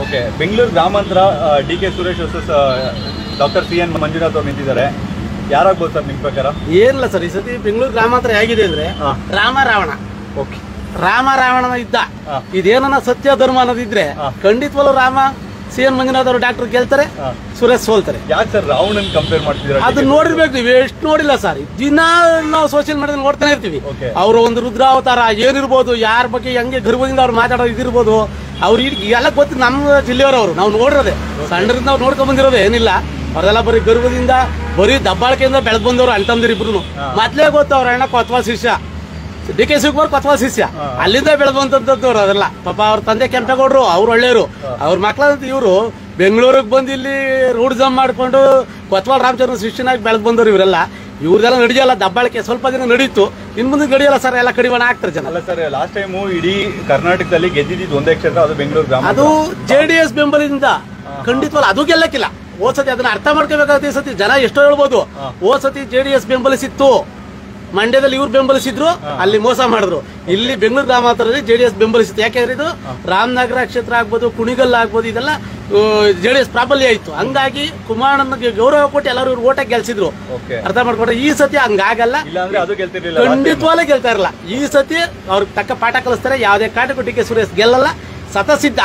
Okay, Bengaluru ಗ್ರಾಮಾಂತರ DK. Suresh versus doctor CN. Manjunath ಅವ್ರು ನಿಂತಿದ್ದಾರೆ. ಯಾರಾಗ್ಬೋದು ಸರ್ ನಿಮ್ಮ ಪ್ರಕಾರ? ಏನಿಲ್ಲ ಸರ್, ಈ ಸತಿ ಬೆಂಗಳೂರು ಗ್ರಾಮಾಂತರ ಹೇಗಿದೆ ಅಂದ್ರೆ ರಾಮ ರಾವಣ. ಓಕೆ, ರಾಮ ರಾವಣನ ಇದ್ದ ಇದೇನ ಸತ್ಯ ಧರ್ಮ ಅನ್ನೋದಿದ್ರೆ ಖಂಡಿತವಲ್ಲೂ ರಾಮ ಸಿ.ಎನ್. ಮಂಜುನಾಥ್ ಅವರು ಡಾಕ್ಟರ್ ಗೆಲ್ತಾರೆ, ಸುರೇಶ್ ಸೋಲ್ತಾರೆ. ಯಾಕೆ ಸರ್ ರಾವಣನ್ ಕಂಪೇರ್ ಮಾಡ್ತಿದ್ದೀರಾ? ಅದನ್ನ ನೋಡಿರ್ಬೇಕು ನೀವು, ಎಷ್ಟು ನೋಡಿಲ್ಲ ಸರ್. ದಿನ ನಾವು ಸೋಷಿಯಲ್ ಮೀಡಿಯಾದಲ್ಲಿ ನೋಡ್ತಾನೆ ಇರ್ತೀವಿ. ಅವರು ಒಂದು ರುದ್ರಾವತಾರ ಏನಿರ್ಬೋದು, ಯಾರ ಬಗ್ಗೆ ಹೆಂಗೆ ಗರ್ವದಿಂದ ಅವ್ರು ಮಾತಾಡೋದು ಇದಿರ್ಬೋದು. ಅವ್ರು ಎಲ್ಲ ಗೊತ್ತು, ನಮ್ಮ ಜಿಲ್ಲೆಯವರು ನಾವು ನೋಡಿರೋದೆ, ಸಣ್ಣರಿಂದ ಅವ್ರು ನೋಡ್ಕೊಂಡ್ ಬಂದಿರೋದು ಏನಿಲ್ಲ. ಅವರೆಲ್ಲ ಬರೀ ಗರ್ವದಿಂದ ಬರೀ ದಬ್ಬಾಳಿಕೆಯಿಂದ ಬೆಳೆದ್ ಬಂದವರು ಅಣ್ತಂದಿರು ಇಬ್ರು. ಮೊದ್ಲೇ ಗೊತ್ತು ಅವ್ರ ಅಣ್ಣ ಕೊತ್ವಾ ಶಿಷ್ಯ, ಡಿ.ಕೆ. ಶಿವಕುಮಾರ್ ಕೊತ್ವಾ ಶಿಷ್ಯ, ಅಲ್ಲಿಂದ ಬೆಳೆದಂತವ್ರು. ಅದೆಲ್ಲ ಪಾಪ ಅವ್ರ ತಂದೆ ಕೆಂಪೇಗೌಡರು, ಅವ್ರು ಒಳ್ಳೆಯವರು. ಅವ್ರ ಮಕ್ಕಳಂತ ಇವರು ಬೆಂಗಳೂರಿಗೆ ಬಂದು ಇಲ್ಲಿ ರೂಢಿಸಮ್ ಮಾಡ್ಕೊಂಡು ಕೊತ್ವಾಲ್ ರಾಮಚಂದ್ರ ಶಿಷ್ಯನಾಗಿ ಬೆಳೆದ್ ಬಂದವರು ಇವರೆಲ್ಲ. ಇವ್ರದೆಲ್ಲ ನಡೆಯಲ್ಲ, ದಬ್ಬಾಳಿಕೆ ಸ್ವಲ್ಪ ದಿನ ನಡೀತು, ಇನ್ ಮುಂದೆ ನಡೆಯಲ್ಲ ಸರ್. ಎಲ್ಲ ಕಡಿವಾಣ ಆಗ್ತಾರೆ ಜನ. ಅಲ್ಲ ಸರ್, ಲಾಸ್ಟ್ ಟೈಮು ಇಡೀ ಕರ್ನಾಟಕದಲ್ಲಿ ಗೆದ್ದಿದ್ದು ಒಂದೇ ಕ್ಷೇತ್ರ, ಅದು ಬೆಂಗಳೂರು ಗ್ರಾಮ. ಅದು JDS ಬೆಂಬಲದಿಂದ ಖಂಡಿತವಲ್ಲ, ಅದು ಗೆಲ್ಲಕ್ಕಿಲ್ಲ. ಹೋದ್ ಸತಿ ಅದನ್ನ ಅರ್ಥ ಮಾಡ್ಕೋಬೇಕಾಗುತ್ತೆ. ಈ ಸತಿ ಜನ ಎಷ್ಟೋ ಹೇಳ್ಬೋದು, ಹೋದ್ ಸತಿ JDS ಬೆಂಬಲಿಸಿತ್ತು, ಮಂಡ್ಯದಲ್ಲಿ ಇವ್ರು ಬೆಂಬಲಿಸಿದ್ರು, ಅಲ್ಲಿ ಮೋಸ ಮಾಡಿದ್ರು. ಇಲ್ಲಿ ಬೆಂಗಳೂರು ಗ್ರಾಮಾಂತರದಲ್ಲಿ JDS ಬೆಂಬಲಿಸಿತ್ತು. ಯಾಕೆಂದ್ರೆ ಇದು ರಾಮನಗರ ಕ್ಷೇತ್ರ ಆಗ್ಬೋದು, ಕುಣಿಗಲ್ ಆಗ್ಬೋದು, ಇದೆಲ್ಲ JDS ಪ್ರಾಬಲ್ಯ ಆಯ್ತು. ಹಂಗಾಗಿ ಕುಮಾರಣ್ಣನಿಗೆ ಗೌರವ ಕೊಟ್ಟು ಎಲ್ಲರೂ ಇವ್ರು ಓಟಾಗಿ ಗೆಲ್ಸಿದ್ರು. ಅರ್ಥ ಮಾಡ್ಕೊಂಡ್ರೆ ಈ ಸತಿ ಹಂಗಾಗಲ್ಲ, ಖಂಡಿತವಾಗ್ಲೂ ಗೆಲ್ತಾ ಇರಲ್ಲ. ಈ ಸತಿ ಅವ್ರಿಗೆ ತಕ್ಕ ಪಾಠ ಕಲಿಸ್ತಾರೆ. ಯಾವುದೇ ಕಾಟಕ್ಕೂ ಡಿ.ಕೆ. ಸುರೇಶ್ ಗೆಲ್ಲಲ್ಲ, ಸತಸಿದ್ಧ.